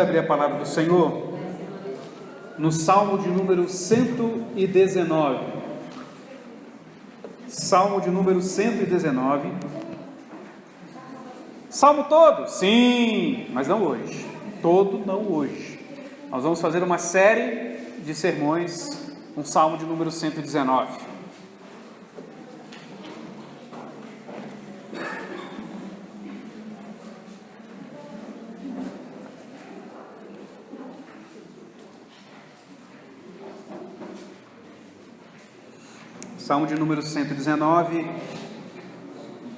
abrir a palavra do Senhor no Salmo de número 119. Salmo de número 119. Salmo todo? Sim, mas não hoje. Todo não hoje. Nós vamos fazer uma série de sermões no Salmo de número 119. Salmo de número 119,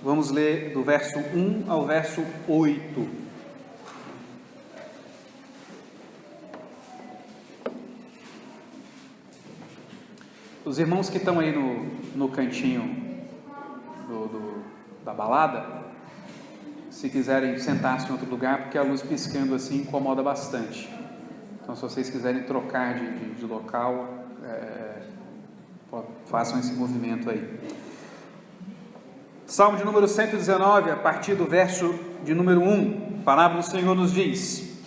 vamos ler do verso 1 ao verso 8. Os irmãos que estão aí no cantinho da balada, se quiserem sentar-se em outro lugar, porque a luz piscando assim incomoda bastante. Então, se vocês quiserem trocar de local, façam esse movimento aí. Salmo de número 119, a partir do verso de número 1, a palavra do Senhor nos diz: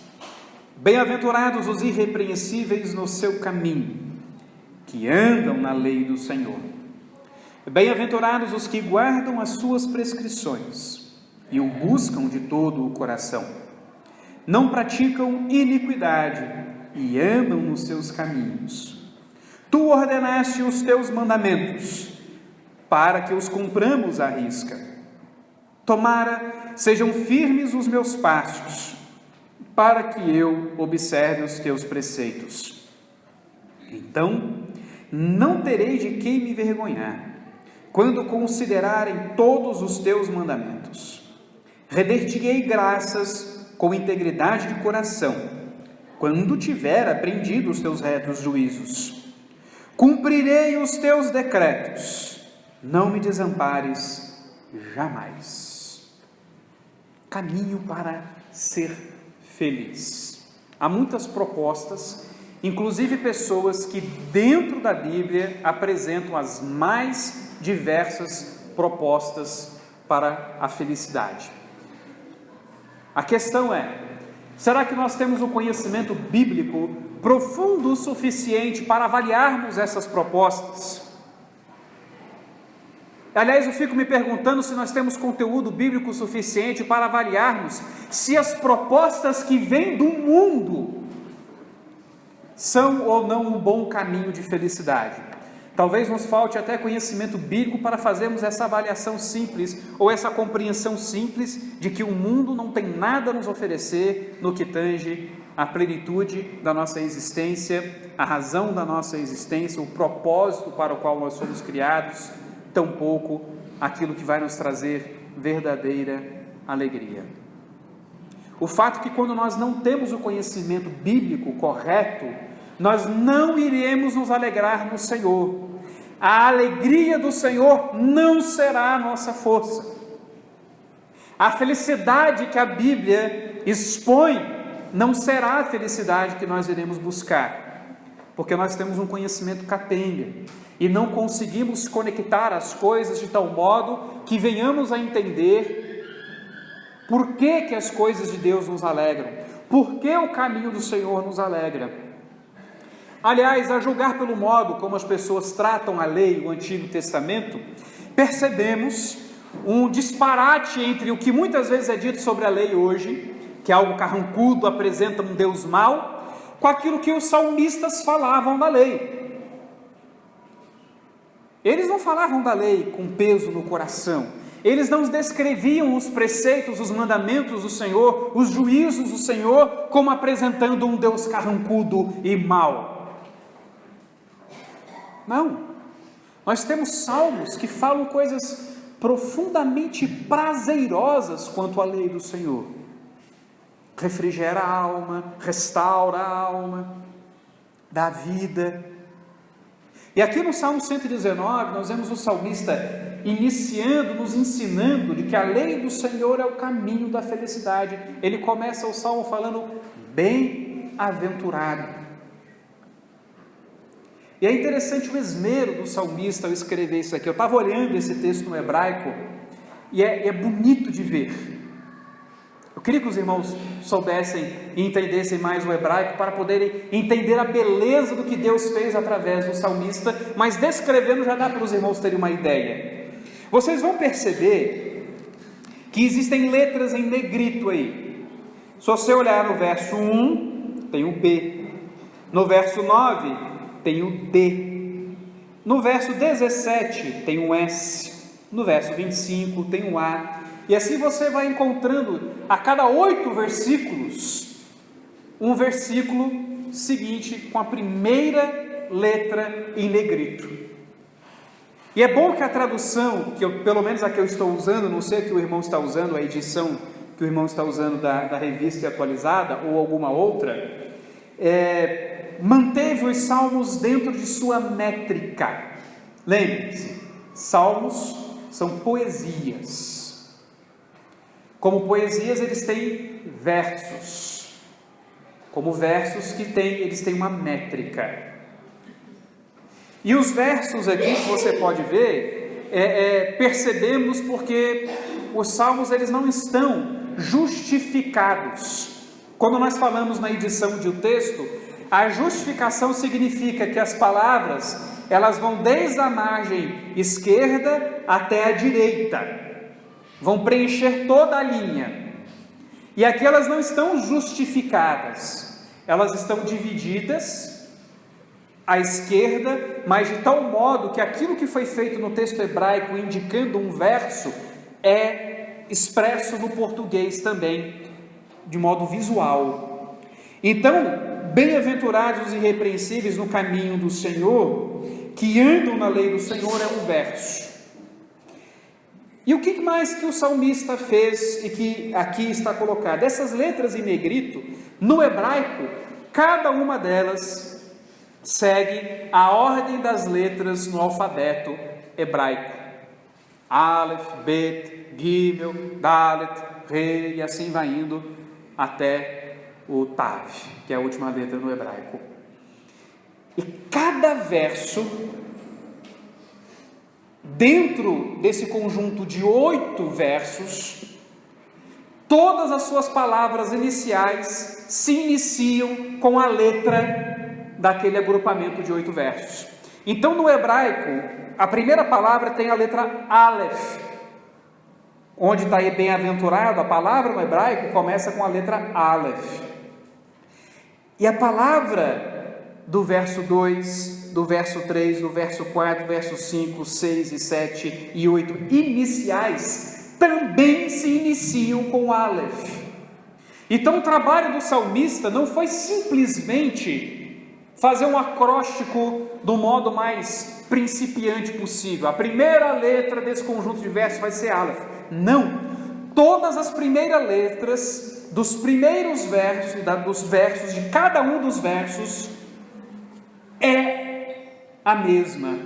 Bem-aventurados os irrepreensíveis no seu caminho, que andam na lei do Senhor. Bem-aventurados os que guardam as suas prescrições e o buscam de todo o coração. Não praticam iniquidade e andam nos seus caminhos. Tu ordenaste os teus mandamentos, para que os cumpramos à risca. Tomara sejam firmes os meus passos, para que eu observe os teus preceitos. Então, não terei de quem me vergonhar, quando considerarem todos os teus mandamentos. Render-te-ei graças com integridade de coração, quando tiver aprendido os teus retos juízos. Cumprirei os teus decretos, não me desampares jamais. Caminho para ser feliz. Há muitas propostas, inclusive pessoas que dentro da Bíblia apresentam as mais diversas propostas para a felicidade. A questão é: será que nós temos o conhecimento bíblico profundo o suficiente para avaliarmos essas propostas? Aliás, eu fico me perguntando se nós temos conteúdo bíblico suficiente para avaliarmos se as propostas que vêm do mundo são ou não um bom caminho de felicidade. Talvez nos falte até conhecimento bíblico para fazermos essa avaliação simples, ou essa compreensão simples de que o mundo não tem nada a nos oferecer no que tange a plenitude da nossa existência, a razão da nossa existência, o propósito para o qual nós somos criados, tampouco aquilo que vai nos trazer verdadeira alegria. O fato é que quando nós não temos o conhecimento bíblico correto, nós não iremos nos alegrar no Senhor. A alegria do Senhor não será a nossa força. A felicidade que a Bíblia expõe não será a felicidade que nós iremos buscar, porque nós temos um conhecimento capenga e não conseguimos conectar as coisas de tal modo que venhamos a entender por que as coisas de Deus nos alegram, por que o caminho do Senhor nos alegra. Aliás, a julgar pelo modo como as pessoas tratam a lei, o Antigo Testamento, percebemos um disparate entre o que muitas vezes é dito sobre a lei hoje, que é algo carrancudo, apresenta um Deus mau, com aquilo que os salmistas falavam da lei. Eles não falavam da lei com peso no coração, eles não descreviam os preceitos, os mandamentos do Senhor, os juízos do Senhor, como apresentando um Deus carrancudo e mau. Não, nós temos salmos que falam coisas profundamente prazerosas quanto à lei do Senhor. Refrigera a alma, restaura a alma, dá vida. E aqui no Salmo 119, nós vemos o salmista iniciando, nos ensinando de que a lei do Senhor é o caminho da felicidade. Ele começa o salmo falando: bem-aventurado. E é interessante o esmero do salmista ao escrever isso aqui. Eu estava olhando esse texto no hebraico e é bonito de ver. Eu Queria que os irmãos soubessem e entendessem mais o hebraico para poderem entender a beleza do que Deus fez através do salmista, mas descrevendo já dá para os irmãos terem uma ideia. Vocês vão perceber que existem letras em negrito aí. Se você olhar no verso 1, tem o B. No verso 9, tem o D. No verso 17, tem o S. No verso 25, tem o A. E assim você vai encontrando a cada 8 versículos, um versículo seguinte com a primeira letra em negrito. E é bom que a tradução, pelo menos a que eu estou usando, não sei que o irmão está usando, a edição que o irmão está usando da revista atualizada ou alguma outra, manteve os salmos dentro de sua métrica. Lembre-se, salmos são poesias. Como poesias, eles têm versos. Como versos eles têm uma métrica. E os versos aqui que você pode ver, percebemos porque os salmos eles não estão justificados. Quando nós falamos na edição de um texto, a justificação significa que as palavras elas vão desde a margem esquerda até a direita. Vão preencher toda a linha. E aqui elas não estão justificadas, elas estão divididas à esquerda, mas de tal modo que aquilo que foi feito no texto hebraico, indicando um verso, é expresso no português também, de modo visual. Então, bem-aventurados os irrepreensíveis no caminho do Senhor, que andam na lei do Senhor, é um verso. E o que mais que o salmista fez e que aqui está colocado? Essas letras em negrito, no hebraico, cada uma delas segue a ordem das letras no alfabeto hebraico. Aleph, Bet, Gimel, Dalet, Re, e assim vai indo até o Tav, que é a última letra no hebraico. E cada verso, dentro desse conjunto de 8 versos, todas as suas palavras iniciais se iniciam com a letra daquele agrupamento de 8 versos. Então, no hebraico, a primeira palavra tem a letra Aleph, onde está aí bem-aventurado, a palavra no hebraico começa com a letra Aleph. E a palavra do verso 2, do verso 3, do verso 4, verso 5, 6 e 7 e 8 iniciais também se iniciam com Aleph. Então o trabalho do salmista não foi simplesmente fazer um acróstico do modo mais principiante possível. A primeira letra desse conjunto de versos vai ser Aleph. Não, todas as primeiras letras dos primeiros versos, dos versos de cada um dos versos é a mesma.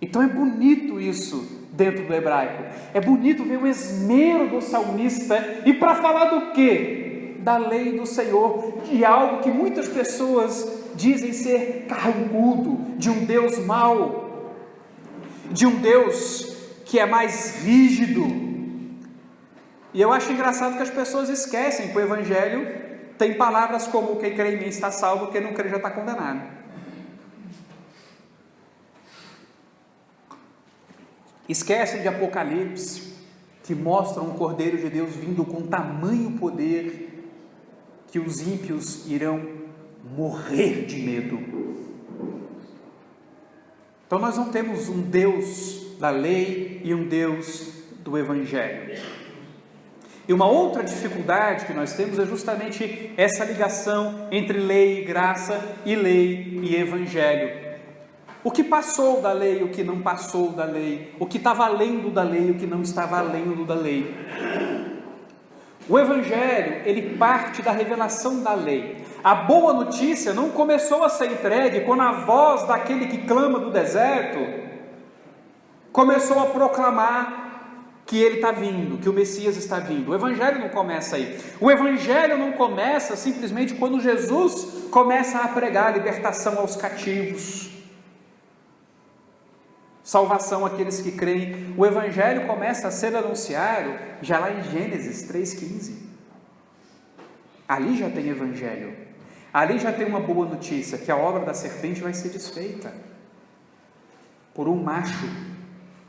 Então é bonito isso dentro do hebraico. É bonito ver o esmero do salmista. E para falar do quê? Da lei do Senhor, de algo que muitas pessoas dizem ser carrancudo, de um Deus mau, de um Deus que é mais rígido. E eu acho engraçado que as pessoas esquecem que o Evangelho tem palavras como: quem crê em mim está salvo, quem não crê já está condenado. Esquecem de Apocalipse, que mostra um Cordeiro de Deus vindo com tamanho poder, que os ímpios irão morrer de medo. Então nós não temos um Deus da lei e um Deus do Evangelho. E uma outra dificuldade que nós temos é justamente essa ligação entre lei e graça e lei e Evangelho. O que passou da lei, o que não passou da lei, o que estava além da lei, o que não estava além da lei. O Evangelho, ele parte da revelação da lei. A boa notícia não começou a ser entregue quando a voz daquele que clama do deserto começou a proclamar que ele está vindo, que o Messias está vindo. O Evangelho não começa aí. O Evangelho não começa simplesmente quando Jesus começa a pregar a libertação aos cativos, salvação àqueles que creem. O Evangelho começa a ser anunciado já lá em Gênesis 3,15. Ali já tem evangelho, ali já tem uma boa notícia, que a obra da serpente vai ser desfeita por um macho,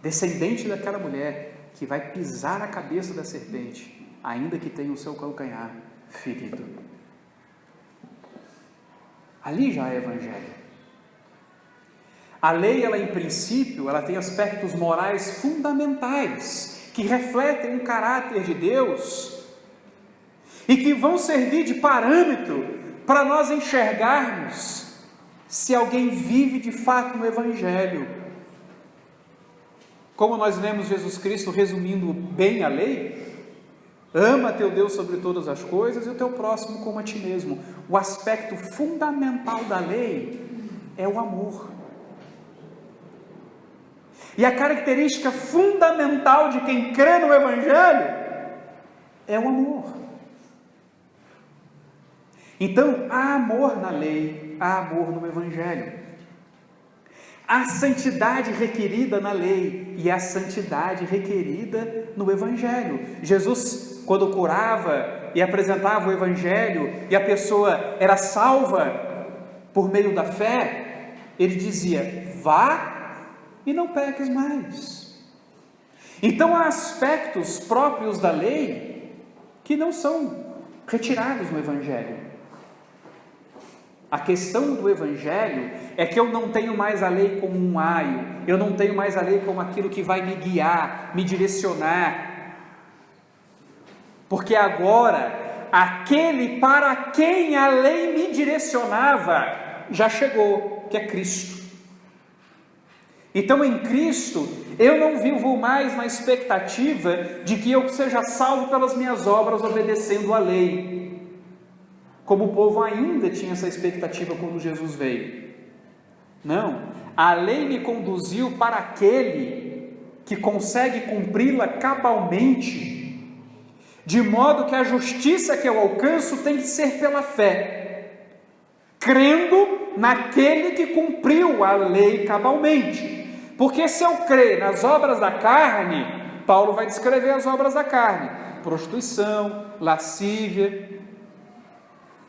descendente daquela mulher, que vai pisar na cabeça da serpente, ainda que tenha o seu calcanhar ferido. Ali já é evangelho. A lei, ela em princípio, ela tem aspectos morais fundamentais, que refletem o caráter de Deus, e que vão servir de parâmetro para nós enxergarmos se alguém vive de fato no evangelho. Como nós lemos Jesus Cristo resumindo bem a lei: ama teu Deus sobre todas as coisas e o teu próximo como a ti mesmo. O aspecto fundamental da lei é o amor. E a característica fundamental de quem crê no evangelho é o amor. Então, há amor na lei, há amor no evangelho. Há santidade requerida na lei e há santidade requerida no evangelho. Jesus, quando curava e apresentava o evangelho e a pessoa era salva por meio da fé, ele dizia: vá e não peques mais. Então há aspectos próprios da lei que não são retirados no evangelho. A questão do evangelho é que eu não tenho mais a lei como um aio, eu não tenho mais a lei como aquilo que vai me guiar, me direcionar, porque agora aquele para quem a lei me direcionava já chegou, que é Cristo. Então em Cristo eu não vivo mais na expectativa de que eu seja salvo pelas minhas obras obedecendo a lei, como o povo ainda tinha essa expectativa quando Jesus veio. Não, a lei me conduziu para aquele que consegue cumpri-la cabalmente, de modo que a justiça que eu alcanço tem que ser pela fé, crendo naquele que cumpriu a lei cabalmente. Porque se eu crer nas obras da carne, Paulo vai descrever as obras da carne: prostituição, lascívia,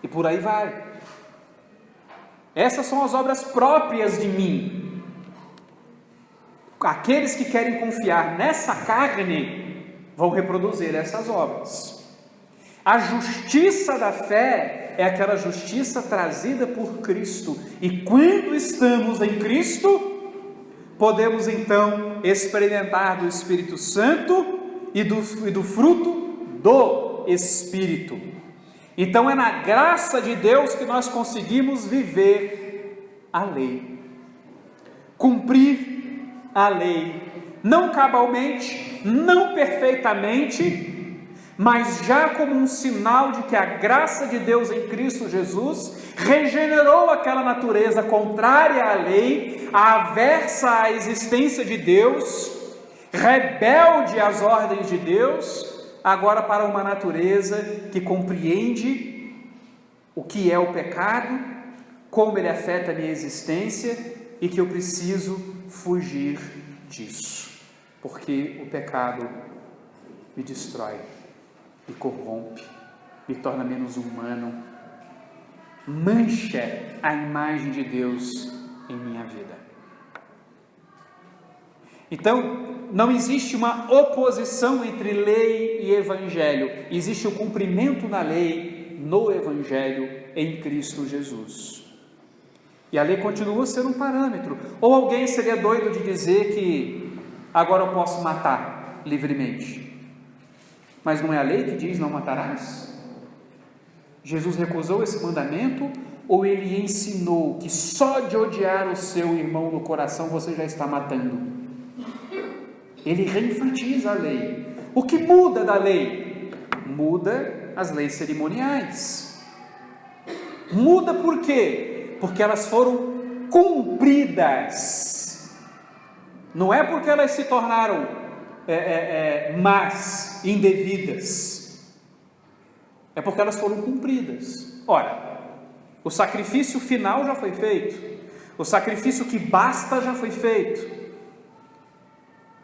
e por aí vai. Essas são as obras próprias de mim. Aqueles que querem confiar nessa carne vão reproduzir essas obras. A justiça da fé é aquela justiça trazida por Cristo. E quando estamos em Cristo, podemos então experimentar do Espírito Santo e do fruto do Espírito. Então é na graça de Deus que nós conseguimos viver a lei, cumprir a lei, não cabalmente, não perfeitamente, mas já como um sinal de que a graça de Deus em Cristo Jesus regenerou aquela natureza contrária à lei, aversa à existência de Deus, rebelde às ordens de Deus, agora para uma natureza que compreende o que é o pecado, como ele afeta a minha existência e que eu preciso fugir disso, porque o pecado me destrói, me corrompe, me torna menos humano, mancha a imagem de Deus em minha vida. Então, não existe uma oposição entre lei e evangelho, existe o cumprimento da lei no evangelho em Cristo Jesus. E a lei continua sendo um parâmetro. Ou alguém seria doido de dizer que agora eu posso matar livremente, mas não é a lei que diz não matarás? Jesus recusou esse mandamento, ou ele ensinou que só de odiar o seu irmão no coração você já está matando? Ele reenfatiza a lei. O que muda da lei? Muda as leis cerimoniais. Muda por quê? Porque elas foram cumpridas. Não é porque elas se tornaram más, indevidas. É porque elas foram cumpridas. Ora, o sacrifício final já foi feito. O sacrifício que basta já foi feito.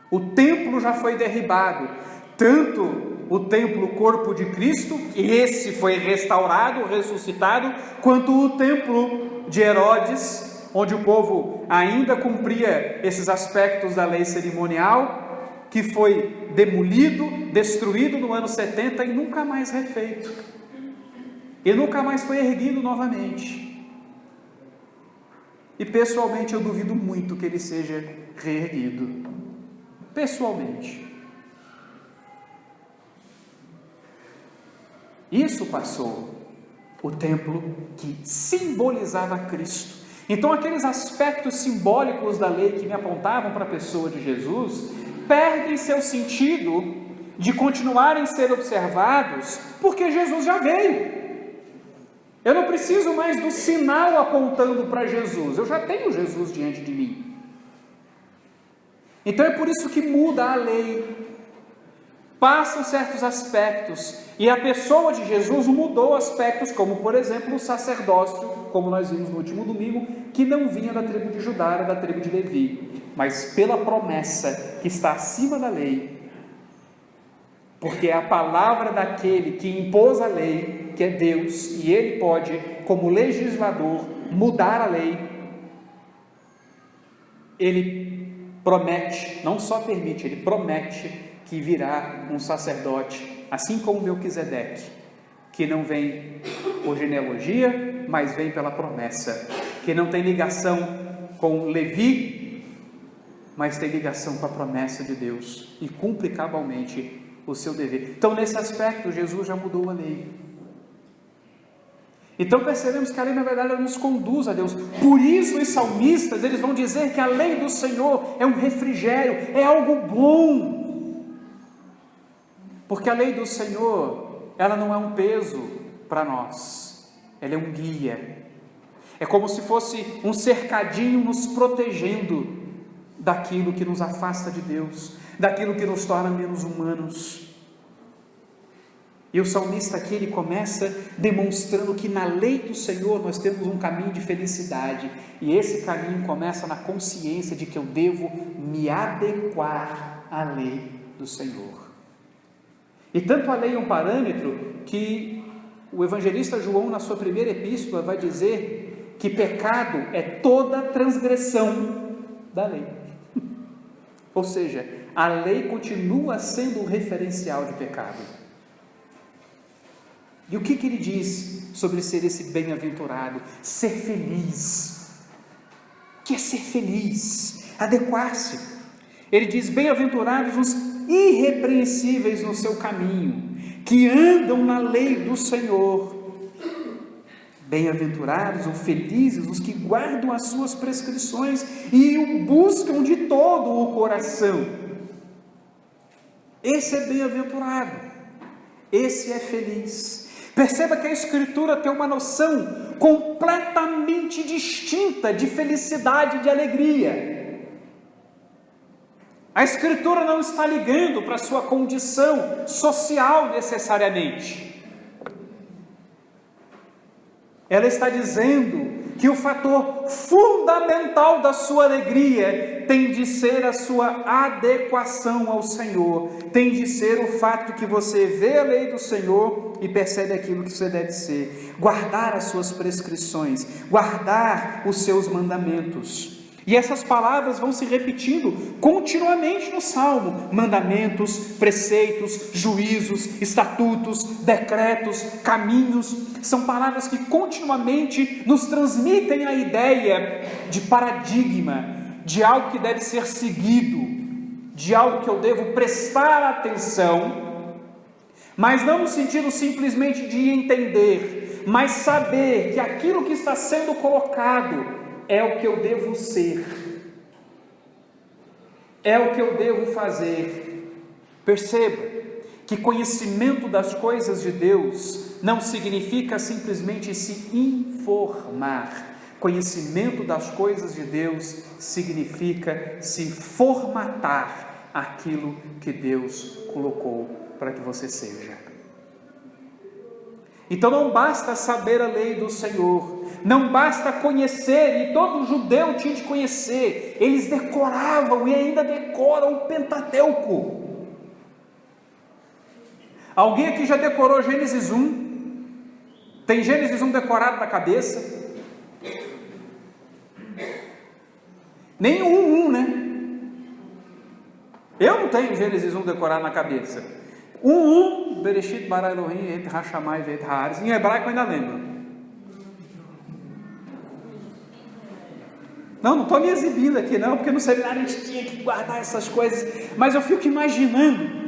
O templo já foi derribado, tanto o templo, o corpo de Cristo, e esse foi restaurado, ressuscitado, quanto o templo de Herodes, onde o povo ainda cumpria esses aspectos da lei cerimonial, que foi demolido, destruído no ano 70 e nunca mais refeito, e nunca mais foi erguido novamente. E pessoalmente eu duvido muito que ele seja reerguido, pessoalmente. Isso passou, o templo que simbolizava Cristo. Então aqueles aspectos simbólicos da lei que me apontavam para a pessoa de Jesus, perdem seu sentido de continuarem a ser observados, porque Jesus já veio. Eu não preciso mais do sinal apontando para Jesus, eu já tenho Jesus diante de mim. Então é por isso que muda a lei, passam certos aspectos, e a pessoa de Jesus mudou aspectos, como por exemplo o sacerdócio, como nós vimos no último domingo, que não vinha da tribo de Judá, era da tribo de Levi, mas pela promessa que está acima da lei, porque é a palavra daquele que impôs a lei, que é Deus, e ele pode, como legislador, mudar a lei. Ele promete, não só permite, ele promete que virá um sacerdote, assim como Melquisedeque, que não vem por genealogia, mas vem pela promessa, que não tem ligação com Levi, mas tem ligação com a promessa de Deus, e cumpre cabalmente o seu dever. Então nesse aspecto Jesus já mudou a lei. Então percebemos que a lei na verdade ela nos conduz a Deus. Por isso os salmistas eles vão dizer que a lei do Senhor é um refrigério, é algo bom, porque a lei do Senhor ela não é um peso para nós, ela é um guia, é como se fosse um cercadinho nos protegendo daquilo que nos afasta de Deus, daquilo que nos torna menos humanos. E o salmista aqui ele começa demonstrando que na lei do Senhor nós temos um caminho de felicidade, e esse caminho começa na consciência de que eu devo me adequar à lei do Senhor. E tanto a lei é um parâmetro que o evangelista João na sua primeira epístola vai dizer que pecado é toda transgressão da lei. Ou seja, a lei continua sendo o referencial de pecado. E o que ele diz sobre ser esse bem-aventurado? Ser feliz. O que é ser feliz? Adequar-se. Ele diz: bem-aventurados os irrepreensíveis no seu caminho, que andam na lei do Senhor. Bem-aventurados ou felizes os que guardam as suas prescrições e o buscam de todo o coração. Esse é bem-aventurado, esse é feliz. Perceba que a Escritura tem uma noção completamente distinta de felicidade e de alegria. A Escritura não está ligando para a sua condição social necessariamente. Ela está dizendo que o fator fundamental da sua alegria tem de ser a sua adequação ao Senhor, tem de ser o fato de que você vê a lei do Senhor e percebe aquilo que você deve ser, guardar as suas prescrições, guardar os seus mandamentos. E essas palavras vão se repetindo continuamente no Salmo: mandamentos, preceitos, juízos, estatutos, decretos, caminhos. São palavras que continuamente nos transmitem a ideia de paradigma, de algo que deve ser seguido, de algo que eu devo prestar atenção, mas não no sentido simplesmente de entender, mas saber que aquilo que está sendo colocado é o que eu devo ser, é o que eu devo fazer. Perceba que conhecimento das coisas de Deus não significa simplesmente se informar. Conhecimento das coisas de Deus significa se formatar aquilo que Deus colocou para que você seja. Então não basta saber a lei do Senhor, não basta conhecer, e todo judeu tinha de conhecer, eles decoravam e ainda decoram o Pentateuco. Alguém aqui já decorou Gênesis 1? Tem Gênesis 1 decorado na cabeça? Nem o 1, né? Eu não tenho Gênesis 1 decorado na cabeça. 1, Bereshit bara Elohim et hashamai ve'et haaretz. Em hebraico eu ainda lembro. Não estou me exibindo aqui não, porque no seminário a gente tinha que guardar essas coisas, mas eu fico imaginando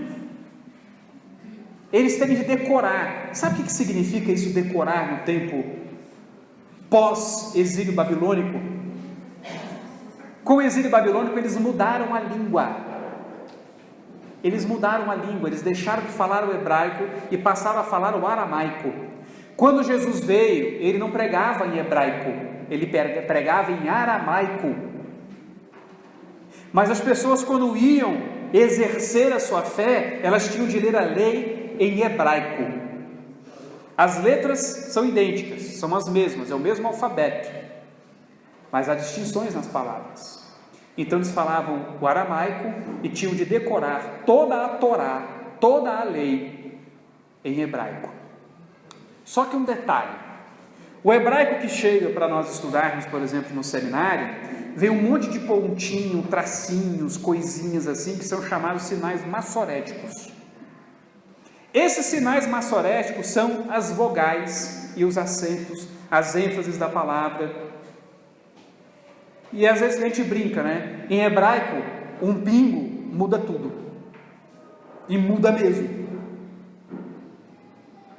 eles terem de decorar. Sabe o que significa isso, decorar no tempo pós-exílio babilônico? Com o exílio babilônico eles mudaram a língua. Eles mudaram a língua, eles deixaram de falar o hebraico e passaram a falar o aramaico. Quando Jesus veio, ele não pregava em hebraico, ele pregava em aramaico. Mas as pessoas, quando iam exercer a sua fé, elas tinham de ler a lei em hebraico. As letras são idênticas, são as mesmas, é o mesmo alfabeto, mas há distinções nas palavras. Então eles falavam o aramaico e tinham de decorar toda a Torá, toda a lei em hebraico. Só que um detalhe: o hebraico que chega para nós estudarmos, por exemplo, no seminário, vem um monte de pontinho, tracinhos, coisinhas assim, que são chamados sinais massoréticos. Esses sinais massoréticos são as vogais e os acentos, as ênfases da palavra. E às vezes a gente brinca, né? Em hebraico, um pingo muda tudo. E muda mesmo.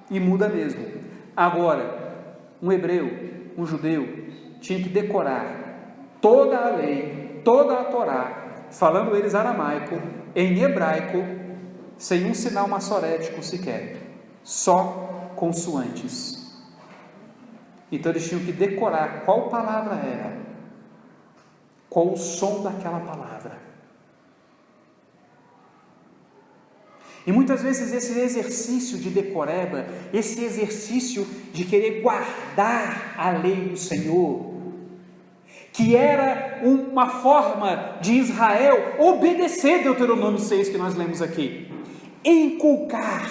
E muda mesmo. Agora, um hebreu, um judeu, tinha que decorar toda a lei, toda a Torá, falando eles aramaico, em hebraico, sem um sinal massorético sequer. Só consoantes. Então eles tinham que decorar qual palavra era, qual o som daquela palavra. E muitas vezes esse exercício de decoreba, esse exercício de querer guardar a lei do Senhor, que era uma forma de Israel obedecer Deuteronômio 6 que nós lemos aqui, inculcar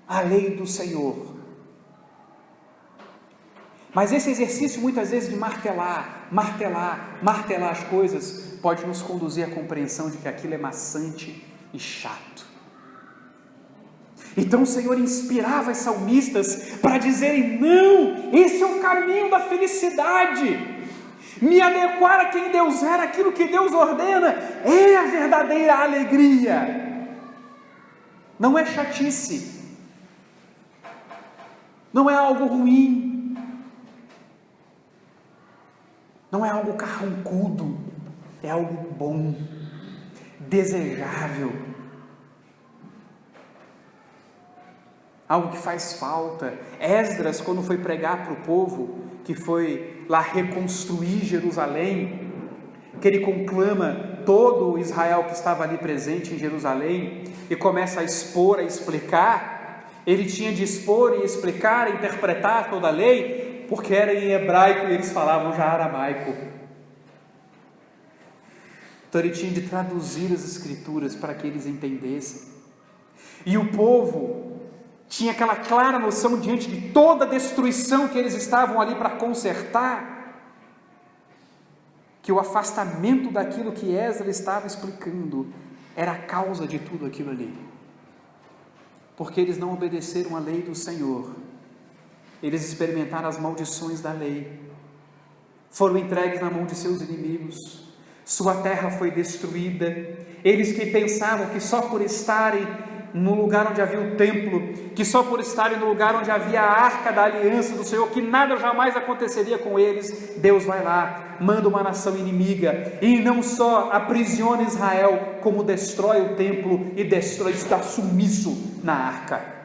a lei do Senhor. Mas esse exercício muitas vezes de martelar as coisas, pode nos conduzir à compreensão de que aquilo é maçante e chato. Então o Senhor inspirava os salmistas para dizerem: não, esse é o caminho da felicidade, me adequar a quem Deus era, aquilo que Deus ordena, é a verdadeira alegria, não é chatice, não é algo ruim, não é algo carrancudo, é algo bom, desejável, algo que faz falta. Esdras, quando foi pregar para o povo, que foi lá reconstruir Jerusalém, que ele conclama todo Israel que estava ali presente em Jerusalém, e começa a expor, a explicar, ele tinha de expor e explicar, interpretar toda a lei, porque era em hebraico e eles falavam já aramaico. Então ele tinha de traduzir as escrituras para que eles entendessem. E o povo tinha aquela clara noção diante de toda a destruição que eles estavam ali para consertar, que o afastamento daquilo que Esdras estava explicando era a causa de tudo aquilo ali, porque eles não obedeceram à lei do Senhor. Eles experimentaram as maldições da lei, foram entregues na mão de seus inimigos, sua terra foi destruída. Eles que pensavam que só por estarem no lugar onde havia o templo, que só por estarem no lugar onde havia a arca da aliança do Senhor, que nada jamais aconteceria com eles, Deus vai lá, manda uma nação inimiga, e não só aprisiona Israel, como destrói o templo e destrói, está sumiço na arca.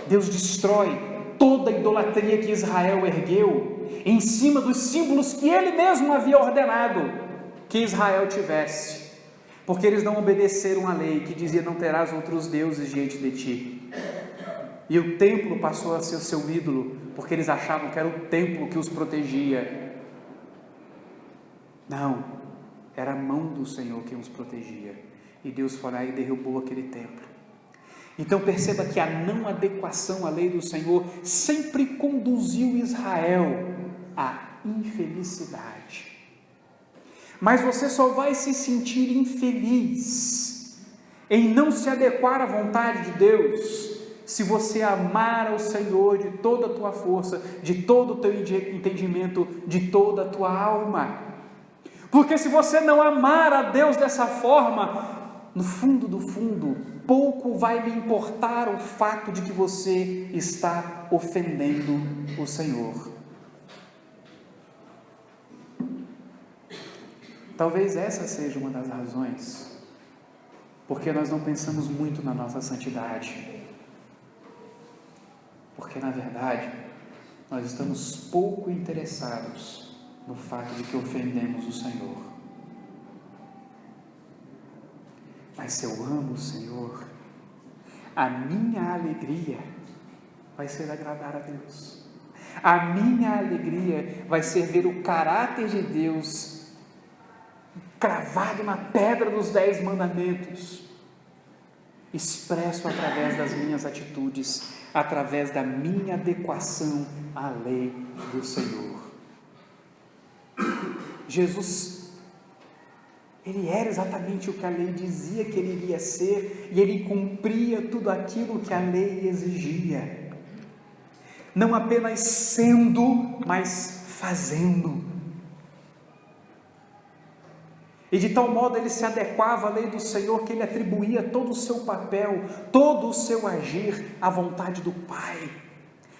Deus destrói toda a idolatria que Israel ergueu em cima dos símbolos que Ele mesmo havia ordenado que Israel tivesse, porque eles não obedeceram à lei que dizia: não terás outros deuses diante de ti. E o templo passou a ser o seu ídolo, porque eles achavam que era o templo que os protegia. Não, era a mão do Senhor que os protegia. e Deus foi lá e derrubou aquele templo. Então perceba que a não adequação à lei do Senhor sempre conduziu Israel à infelicidade. Mas você só vai se sentir infeliz em não se adequar à vontade de Deus se você amar ao Senhor de toda a tua força, de todo o teu entendimento, de toda a tua alma. Porque se você não amar a Deus dessa forma, no fundo do fundo, pouco vai lhe importar o fato de que você está ofendendo o Senhor. Talvez essa seja uma das razões porque nós não pensamos muito na nossa santidade. Porque, na verdade, nós estamos pouco interessados no fato de que ofendemos o Senhor. Mas se eu amo o Senhor, a minha alegria vai ser agradar a Deus. A minha alegria vai ser ver o caráter de Deus cravado na pedra dos 10 mandamentos, expresso através das minhas atitudes, através da minha adequação à lei do Senhor. Jesus, ele era exatamente o que a lei dizia que ele iria ser, e ele cumpria tudo aquilo que a lei exigia, não apenas sendo, mas fazendo. E de tal modo ele se adequava à lei do Senhor que ele atribuía todo o seu papel, todo o seu agir à vontade do Pai.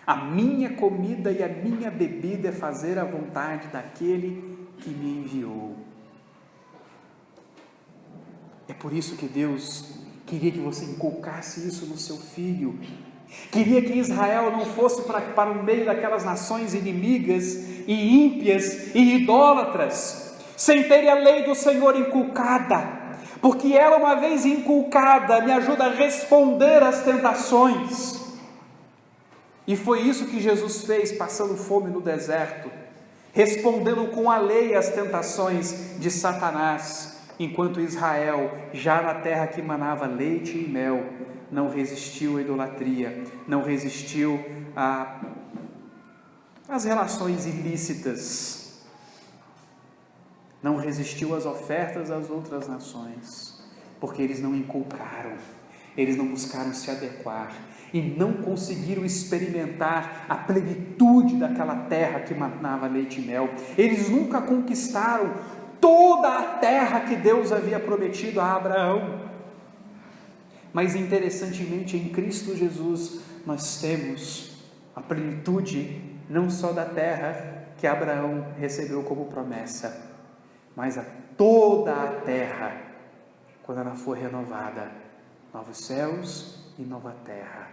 A minha comida e a minha bebida é fazer a vontade daquele que me enviou. É por isso que Deus queria que você inculcasse isso no seu filho. Queria que Israel não fosse para o meio daquelas nações inimigas e ímpias e idólatras, sem ter a lei do Senhor inculcada, porque ela, uma vez inculcada, me ajuda a responder às tentações. E foi isso que Jesus fez, passando fome no deserto, respondendo com a lei às tentações de Satanás, enquanto Israel, já na terra que manava leite e mel, não resistiu à idolatria, não resistiu às relações ilícitas, não resistiu às ofertas das outras nações, porque eles não inculcaram, eles não buscaram se adequar, e não conseguiram experimentar a plenitude daquela terra que manava leite e mel. Eles nunca conquistaram toda a terra que Deus havia prometido a Abraão. Mas interessantemente, em Cristo Jesus, nós temos a plenitude não só da terra que Abraão recebeu como promessa, mas a toda a terra, quando ela for renovada, novos céus e nova terra.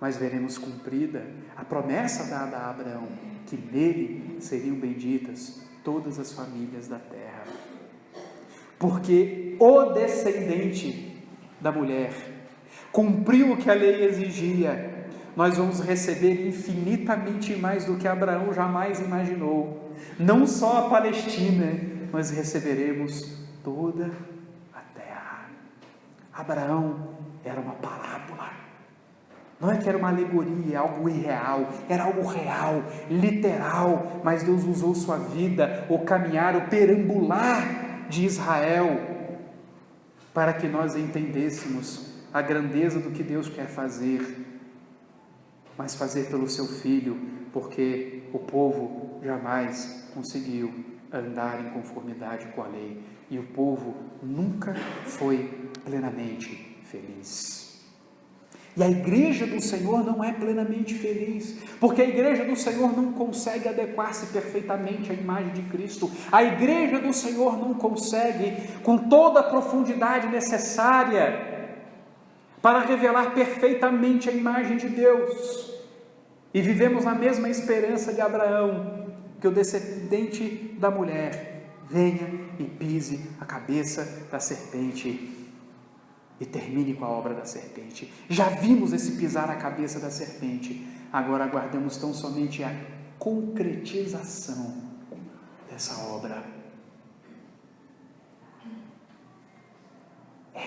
Mas veremos cumprida a promessa dada a Abraão, que nele seriam benditas todas as famílias da terra. Porque o descendente da mulher cumpriu o que a lei exigia, nós vamos receber infinitamente mais do que Abraão jamais imaginou. Não só a Palestina, nós receberemos toda a terra. Abraão era uma parábola, não é que era uma alegoria, algo irreal, era algo real, literal, mas Deus usou sua vida, o caminhar, o perambular de Israel, para que nós entendêssemos a grandeza do que Deus quer fazer, mas fazer pelo seu Filho, porque o povo jamais conseguiu andar em conformidade com a lei, e o povo nunca foi plenamente feliz. E a igreja do Senhor não é plenamente feliz, porque a igreja do Senhor não consegue adequar-se perfeitamente à imagem de Cristo. A igreja do Senhor não consegue, com toda a profundidade necessária, para revelar perfeitamente a imagem de Deus. E vivemos na mesma esperança de Abraão, que o descendente da mulher venha e pise a cabeça da serpente e termine com a obra da serpente. Já vimos esse pisar a cabeça da serpente, agora aguardamos tão somente a concretização dessa obra.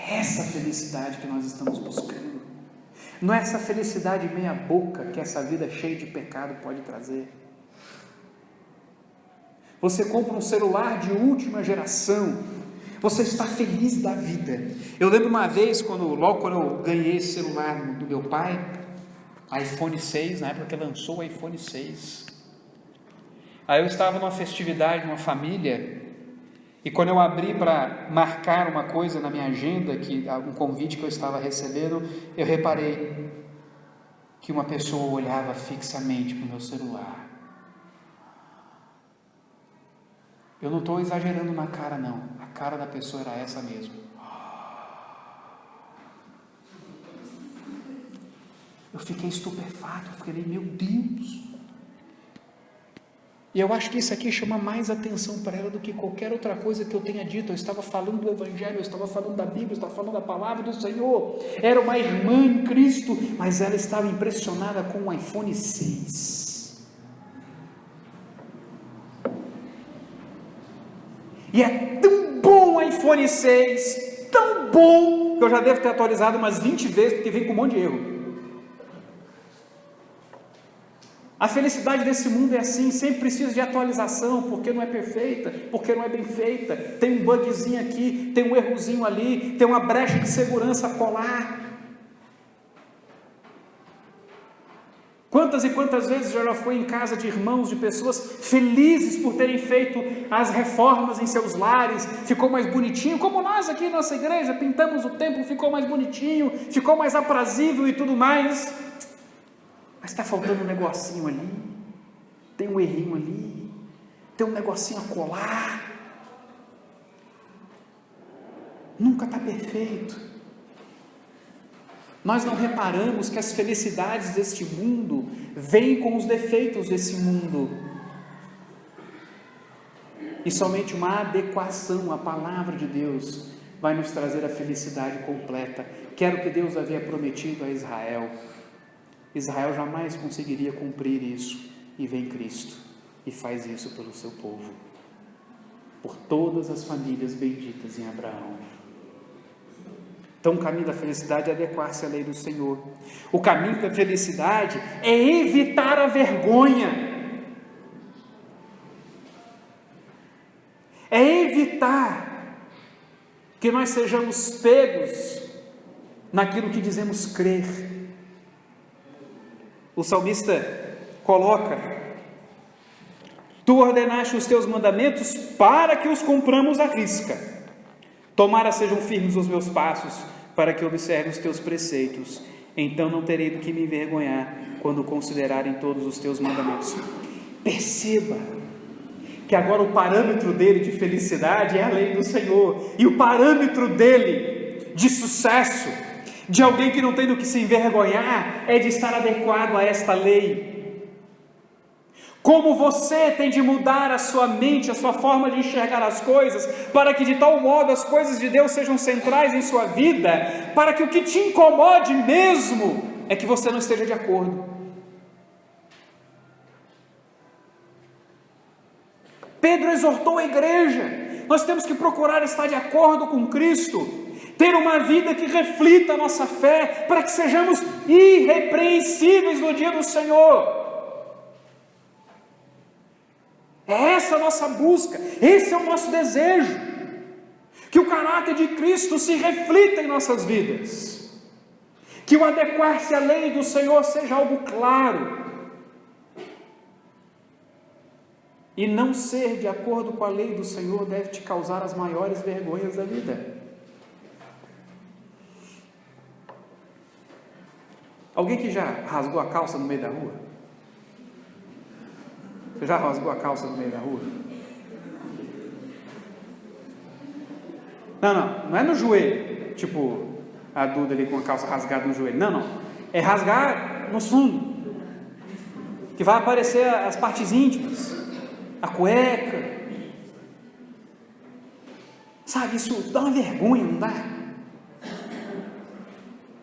É essa felicidade que nós estamos buscando. Não é essa felicidade meia boca que essa vida cheia de pecado pode trazer. Você compra um celular de última geração, você está feliz da vida. Eu lembro uma vez, logo quando eu ganhei esse celular do meu pai, iPhone 6, na época que lançou o iPhone 6. Aí eu estava numa festividade, numa família, e quando eu abri para marcar uma coisa na minha agenda, um convite que eu estava recebendo, eu reparei que uma pessoa olhava fixamente para o meu celular. Eu não estou exagerando na cara, não. A cara da pessoa era essa mesmo. Eu fiquei estupefato, eu falei, meu Deus. E eu acho que isso aqui chama mais atenção para ela do que qualquer outra coisa que eu tenha dito. Eu estava falando do Evangelho, eu estava falando da Bíblia, eu estava falando da Palavra do Senhor. Era uma irmã em Cristo, mas ela estava impressionada com o iPhone 6. E é tão bom o iPhone 6, tão bom, que eu já devo ter atualizado umas 20 vezes, porque vem com um monte de erro. A felicidade desse mundo é assim, sempre precisa de atualização, porque não é perfeita, porque não é bem feita, tem um bugzinho aqui, tem um errozinho ali, tem uma brecha de segurança colar. Quantas e quantas vezes já foi em casa de irmãos, de pessoas felizes por terem feito as reformas em seus lares, ficou mais bonitinho, como nós aqui na nossa igreja, pintamos o templo, ficou mais bonitinho, ficou mais aprazível e tudo mais, mas está faltando um negocinho ali, tem um errinho ali, tem um negocinho a colar, nunca está perfeito. Nós não reparamos que as felicidades deste mundo vêm com os defeitos desse mundo. E somente uma adequação à palavra de Deus vai nos trazer a felicidade completa, que era o que Deus havia prometido a Israel. Israel jamais conseguiria cumprir isso, e vem Cristo e faz isso pelo seu povo, por todas as famílias benditas em Abraão. Então o caminho da felicidade é adequar-se à lei do Senhor. O caminho da felicidade é evitar a vergonha. É evitar que nós sejamos pegos naquilo que dizemos crer. O salmista coloca: Tu ordenaste os teus mandamentos para que os cumpramos à risca. Tomara sejam firmes os meus passos, para que observe os teus preceitos. Então não terei do que me envergonhar, quando considerarem todos os teus mandamentos. Perceba que agora o parâmetro dele de felicidade é a lei do Senhor, e o parâmetro dele de sucesso, de alguém que não tem do que se envergonhar, é de estar adequado a esta lei. Como você tem de mudar a sua mente, a sua forma de enxergar as coisas, para que de tal modo as coisas de Deus sejam centrais em sua vida, para que o que te incomode mesmo é que você não esteja de acordo. Pedro exortou a igreja: nós temos que procurar estar de acordo com Cristo, ter uma vida que reflita a nossa fé, para que sejamos irrepreensíveis no dia do Senhor. É essa a nossa busca, esse é o nosso desejo, que o caráter de Cristo se reflita em nossas vidas, que o adequar-se à lei do Senhor seja algo claro, e não ser de acordo com a lei do Senhor deve te causar as maiores vergonhas da vida. Alguém que já rasgou a calça no meio da rua? Você já rasgou a calça no meio da rua? Não é no joelho, tipo a Duda ali com a calça rasgada no joelho, não, é rasgar no fundo, que vai aparecer as partes íntimas, a cueca, sabe, isso dá uma vergonha, não dá?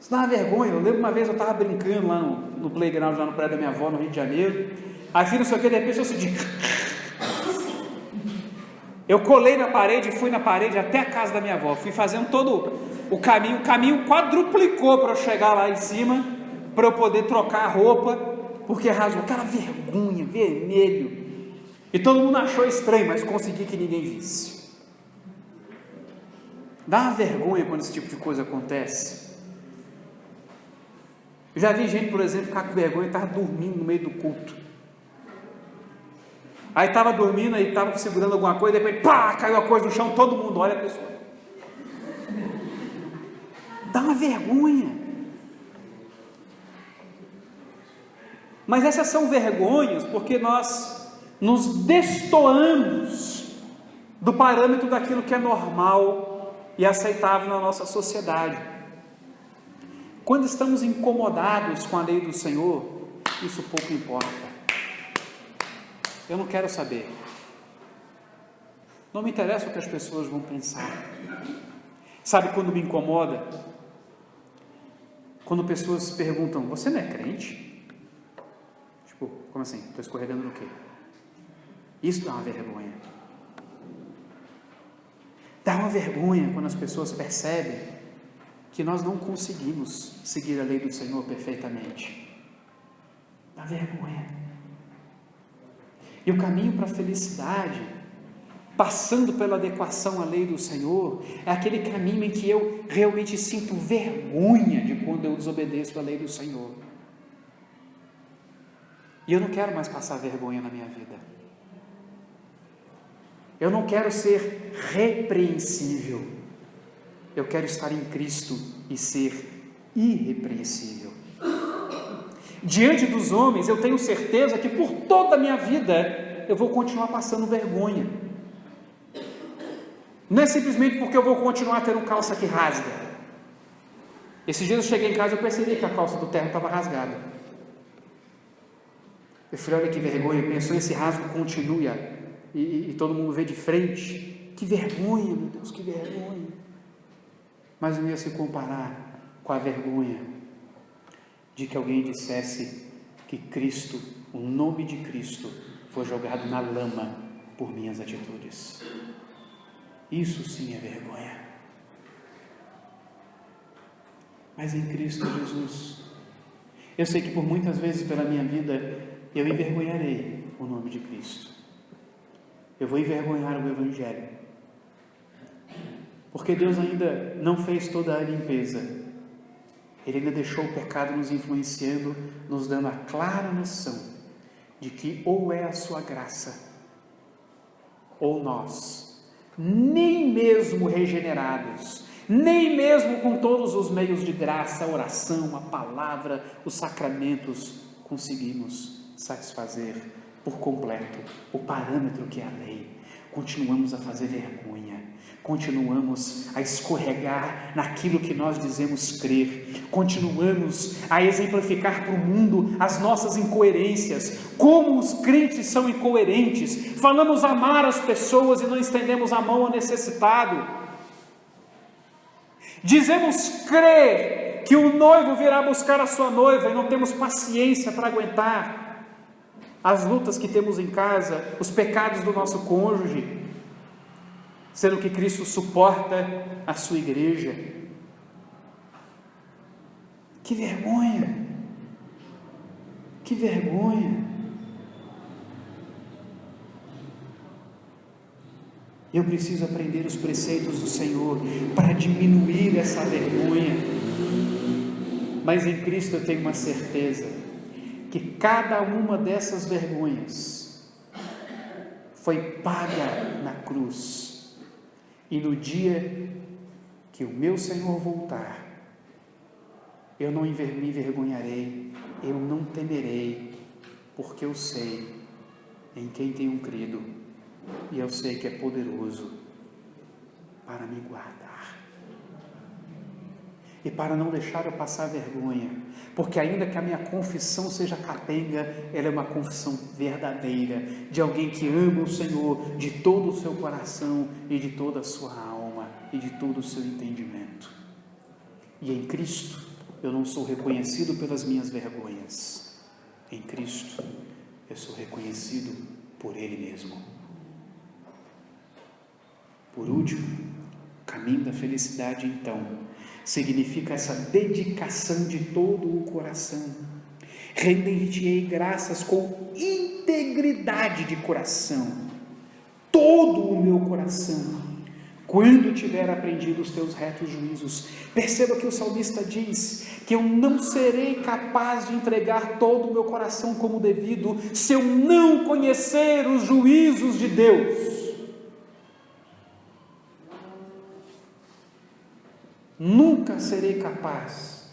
Isso dá uma vergonha. Eu lembro uma vez eu estava brincando lá no playground, lá no prédio da minha avó, no Rio de Janeiro, aí fiz não sei o que, de repente eu senti, eu colei na parede, fui na parede até a casa da minha avó, fui fazendo todo o caminho quadruplicou para eu chegar lá em cima, para eu poder trocar a roupa, porque rasgou, aquela vergonha, vermelho. E todo mundo achou estranho, mas consegui que ninguém visse. Dá uma vergonha quando esse tipo de coisa acontece. Eu já vi gente, por exemplo, ficar com vergonha e estava dormindo no meio do culto. Aí estava dormindo, aí estava segurando alguma coisa, depois pá, caiu a coisa no chão, todo mundo olha a pessoa. Dá uma vergonha. Mas essas são vergonhas porque nós nos destoamos do parâmetro daquilo que é normal e aceitável na nossa sociedade. Quando estamos incomodados com a lei do Senhor, isso pouco importa. Eu não quero saber. Não me interessa o que as pessoas vão pensar. Sabe quando me incomoda? Quando pessoas perguntam, você não é crente? Tipo, como assim? Estou escorregando no quê? Isso dá uma vergonha. Dá uma vergonha quando as pessoas percebem que nós não conseguimos seguir a lei do Senhor perfeitamente. Dá vergonha. E o caminho para a felicidade, passando pela adequação à lei do Senhor, é aquele caminho em que eu realmente sinto vergonha de quando eu desobedeço a lei do Senhor. E eu não quero mais passar vergonha na minha vida. Eu não quero ser repreensível. Eu quero estar em Cristo e ser irrepreensível. Diante dos homens, eu tenho certeza que por toda a minha vida eu vou continuar passando vergonha. Não é simplesmente porque eu vou continuar tendo calça que rasga. Esses dias eu cheguei em casa e percebi que a calça do terno estava rasgada. Eu falei, olha que vergonha, pensou esse rasgo continue e todo mundo vê de frente. Que vergonha, meu Deus, que vergonha. Mas não ia se comparar com a vergonha de que alguém dissesse que Cristo, o nome de Cristo, foi jogado na lama por minhas atitudes. Isso sim é vergonha. Mas em Cristo Jesus, eu sei que por muitas vezes pela minha vida, eu envergonharei o nome de Cristo. Eu vou envergonhar o Evangelho. Porque Deus ainda não fez toda a limpeza. Ele ainda deixou o pecado nos influenciando, nos dando a clara noção de que ou é a sua graça, ou nós, nem mesmo regenerados, nem mesmo com todos os meios de graça, a oração, a palavra, os sacramentos, conseguimos satisfazer por completo o parâmetro que é a lei. Continuamos a fazer vergonha. Continuamos a escorregar naquilo que nós dizemos crer, continuamos a exemplificar para o mundo as nossas incoerências, como os crentes são incoerentes, falamos amar as pessoas e não estendemos a mão ao necessitado, dizemos crer que o noivo virá buscar a sua noiva e não temos paciência para aguentar as lutas que temos em casa, os pecados do nosso cônjuge, sendo que Cristo suporta a sua igreja. Que vergonha! Que vergonha! Eu preciso aprender os preceitos do Senhor para diminuir essa vergonha. Mas em Cristo eu tenho uma certeza que cada uma dessas vergonhas foi paga na cruz. E no dia que o meu Senhor voltar, eu não me envergonharei, eu não temerei, porque eu sei em quem tenho crido, e eu sei que é poderoso para me guardar. E para não deixar eu passar vergonha, porque ainda que a minha confissão seja capenga, ela é uma confissão verdadeira, de alguém que ama o Senhor de todo o seu coração e de toda a sua alma e de todo o seu entendimento. E em Cristo eu não sou reconhecido pelas minhas vergonhas, em Cristo eu sou reconhecido por Ele mesmo. Por último, o caminho da felicidade então significa essa dedicação de todo o coração. Render-te-ei graças com integridade de coração, todo o meu coração, quando tiver aprendido os teus retos juízos. Perceba que o salmista diz que eu não serei capaz de entregar todo o meu coração como devido, se eu não conhecer os juízos de Deus. Nunca serei capaz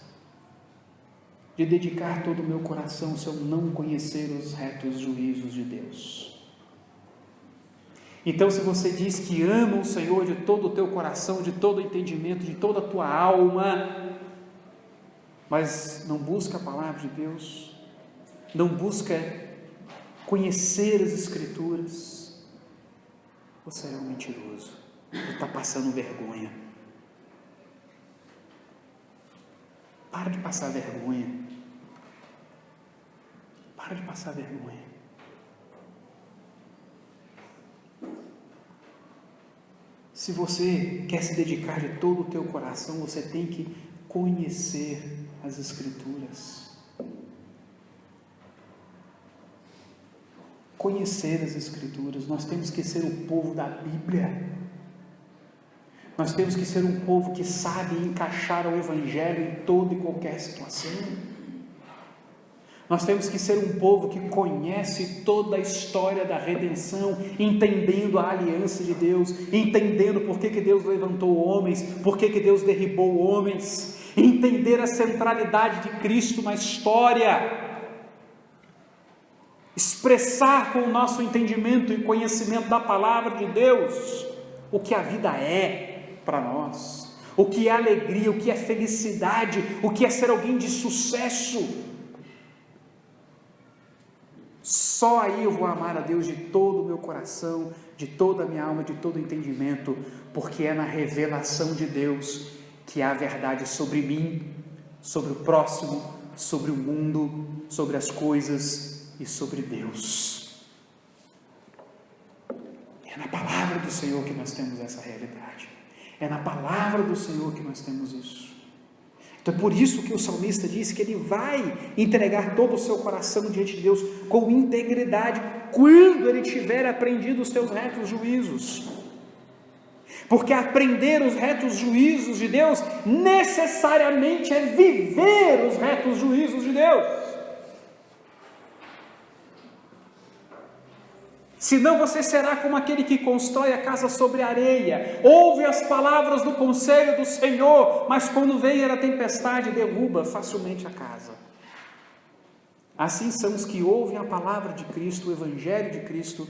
de dedicar todo o meu coração se eu não conhecer os retos juízos de Deus. Então, se você diz que ama o Senhor de todo o teu coração, de todo o entendimento, de toda a tua alma, mas não busca a palavra de Deus, não busca conhecer as Escrituras, você é um mentiroso, você está passando vergonha. Para de passar vergonha. Para de passar vergonha. Se você quer se dedicar de todo o teu coração, você tem que conhecer as Escrituras. Conhecer as Escrituras. Nós temos que ser o povo da Bíblia. Nós temos que ser um povo que sabe encaixar o Evangelho em toda e qualquer situação. Nós temos que ser um povo que conhece toda a história da redenção, entendendo a aliança de Deus, entendendo por que Deus levantou homens, por que Deus derribou homens, entender a centralidade de Cristo na história, expressar com o nosso entendimento e conhecimento da palavra de Deus o que a vida é para nós, o que é alegria, o que é felicidade, o que é ser alguém de sucesso. Só aí eu vou amar a Deus de todo o meu coração, de toda a minha alma, de todo o entendimento, porque é na revelação de Deus que há a verdade sobre mim, sobre o próximo, sobre o mundo, sobre as coisas e sobre Deus. É na palavra do Senhor que nós temos essa realidade. É na palavra do Senhor que nós temos isso. Então é por isso que o salmista disse que ele vai entregar todo o seu coração diante de Deus com integridade, quando ele tiver aprendido os teus retos juízos. Porque aprender os retos juízos de Deus necessariamente é viver os retos juízos de Deus. Senão você será como aquele que constrói a casa sobre areia, ouve as palavras do conselho do Senhor, mas quando vem a tempestade, derruba facilmente a casa. Assim são os que ouvem a palavra de Cristo, o Evangelho de Cristo,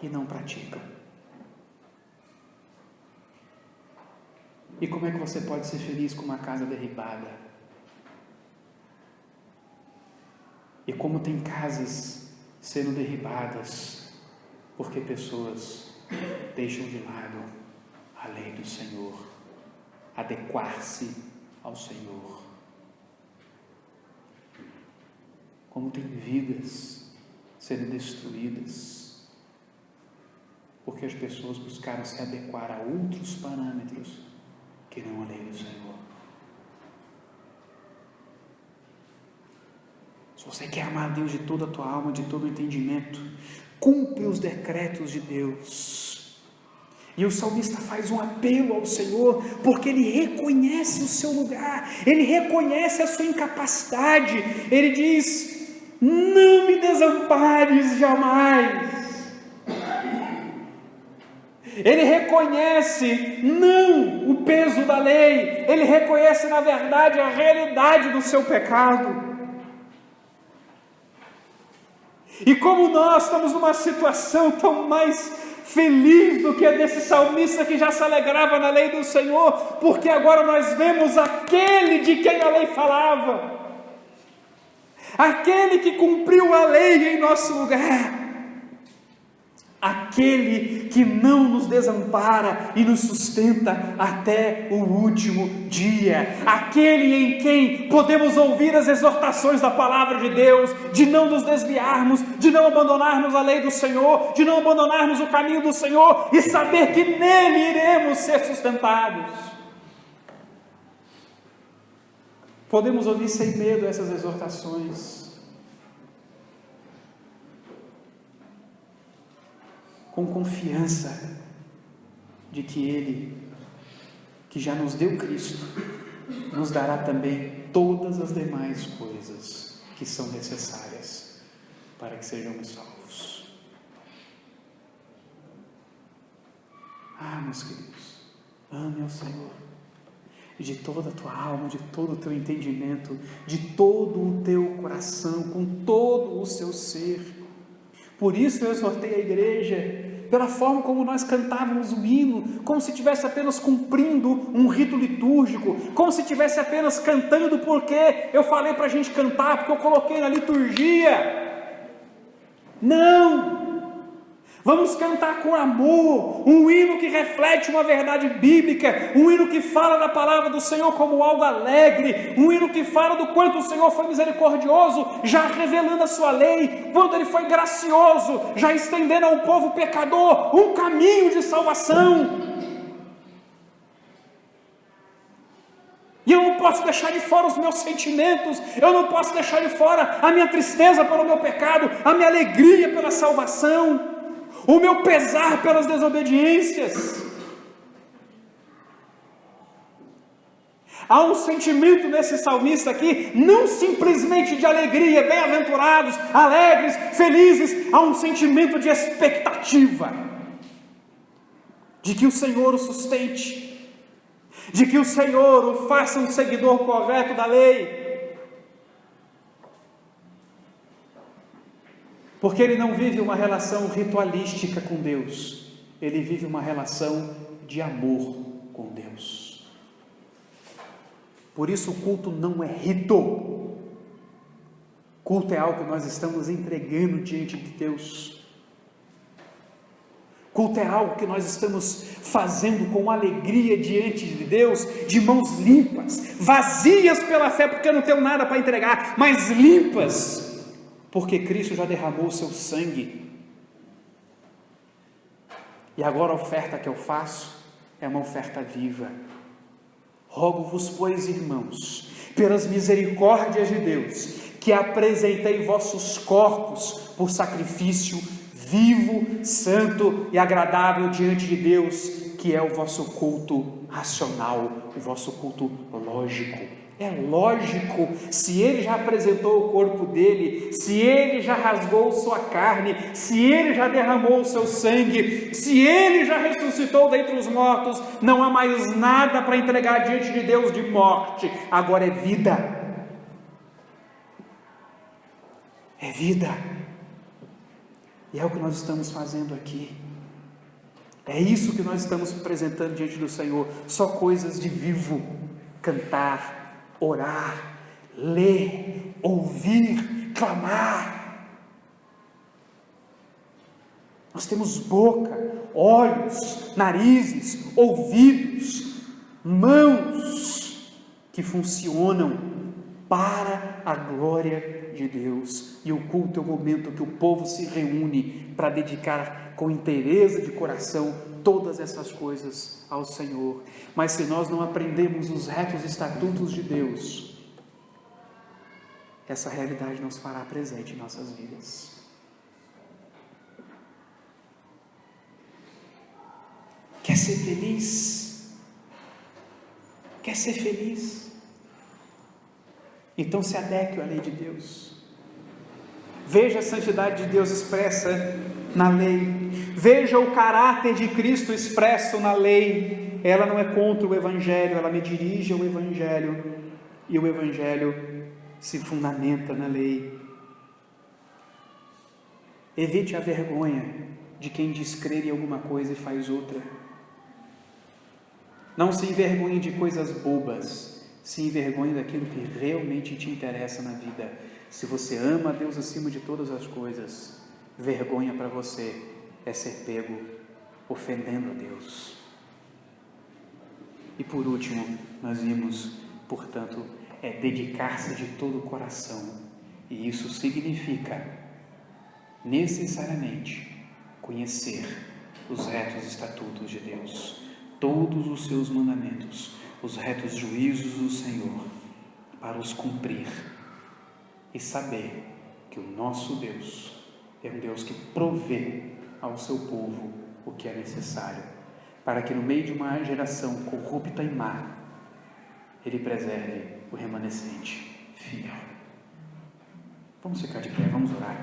e não praticam. E como é que você pode ser feliz com uma casa derribada? E como tem casas sendo derribadas, porque pessoas deixam de lado a lei do Senhor, adequar-se ao Senhor. Como tem vidas sendo destruídas, porque as pessoas buscaram se adequar a outros parâmetros que não a lei do Senhor. Se você quer amar a Deus de toda a tua alma, de todo o entendimento, cumpre os decretos de Deus. E o salmista faz um apelo ao Senhor, porque ele reconhece o seu lugar, ele reconhece a sua incapacidade. Ele diz: não me desampares jamais. Ele reconhece não o peso da lei, ele reconhece na verdade a realidade do seu pecado. E como nós estamos numa situação tão mais feliz do que a desse salmista que já se alegrava na lei do Senhor, porque agora nós vemos aquele de quem a lei falava, aquele que cumpriu a lei em nosso lugar, aquele que não nos desampara e nos sustenta até o último dia, aquele em quem podemos ouvir as exortações da palavra de Deus, de não nos desviarmos, de não abandonarmos a lei do Senhor, de não abandonarmos o caminho do Senhor e saber que nele iremos ser sustentados. podemos ouvir sem medo essas exortações, com confiança de que Ele, que já nos deu Cristo, nos dará também todas as demais coisas que são necessárias para que sejamos salvos. Meus queridos, ame ao Senhor de toda a tua alma, de todo o teu entendimento, de todo o teu coração, com todo o seu ser. Por isso eu exortei a igreja, pela forma como nós cantávamos o hino, como se estivesse apenas cumprindo um rito litúrgico, como se estivesse apenas cantando porque eu falei para a gente cantar, porque eu coloquei na liturgia. Não! Vamos cantar com amor, um hino que reflete uma verdade bíblica, um hino que fala da palavra do Senhor como algo alegre, um hino que fala do quanto o Senhor foi misericordioso, já revelando a sua lei, quanto Ele foi gracioso, já estendendo ao povo pecador um caminho de salvação. E eu não posso deixar de fora os meus sentimentos, eu não posso deixar de fora a minha tristeza pelo meu pecado, a minha alegria pela salvação, o meu pesar pelas desobediências. Há um sentimento nesse salmista aqui, não simplesmente de alegria, bem-aventurados, alegres, felizes, há um sentimento de expectativa, de que o Senhor o sustente, de que o Senhor o faça um seguidor correto da lei, porque ele não vive uma relação ritualística com Deus, ele vive uma relação de amor com Deus. Por isso o culto não é rito, culto é algo que nós estamos entregando diante de Deus, culto é algo que nós estamos fazendo com alegria diante de Deus, de mãos limpas, vazias pela fé, porque eu não tenho nada para entregar, mas limpas, porque Cristo já derramou o seu sangue. E agora a oferta que eu faço é uma oferta viva. Rogo-vos, pois, irmãos, pelas misericórdias de Deus, que apresentei vossos corpos por sacrifício vivo, santo e agradável diante de Deus, que é o vosso culto racional, o vosso culto lógico. É lógico, se Ele já apresentou o corpo dele, se Ele já rasgou sua carne, se Ele já derramou o seu sangue, se Ele já ressuscitou dentre os mortos, não há mais nada para entregar diante de Deus de morte, agora é vida. É vida. E é o que nós estamos fazendo aqui. É isso que nós estamos apresentando diante do Senhor, só coisas de vivo, cantar, orar, ler, ouvir, clamar. Nós temos boca, olhos, narizes, ouvidos, mãos que funcionam para a glória de Deus. E o culto é o momento que o povo se reúne para dedicar com inteireza de coração todas essas coisas ao Senhor. Mas se nós não aprendemos os retos estatutos de Deus, essa realidade não se fará presente em nossas vidas. Quer ser feliz? Quer ser feliz? Então se adeque à lei de Deus. Veja a santidade de Deus expressa na lei. Veja o caráter de Cristo expresso na lei. Ela não é contra o Evangelho, ela me dirige ao Evangelho. E o Evangelho se fundamenta na lei. Evite a vergonha de quem diz crer em alguma coisa e faz outra. Não se envergonhe de coisas bobas, se envergonhe daquilo que realmente te interessa na vida. Se você ama a Deus acima de todas as coisas, vergonha para você é ser pego ofendendo a Deus. E por último, nós vimos, portanto, é dedicar-se de todo o coração. E isso significa, necessariamente, conhecer os retos estatutos de Deus, todos os seus mandamentos, os retos juízos do Senhor, para os cumprir e saber que o nosso Deus é um Deus que provê ao seu povo o que é necessário, para que no meio de uma geração corrupta e má, Ele preserve o remanescente fiel. Vamos ficar de pé, vamos orar.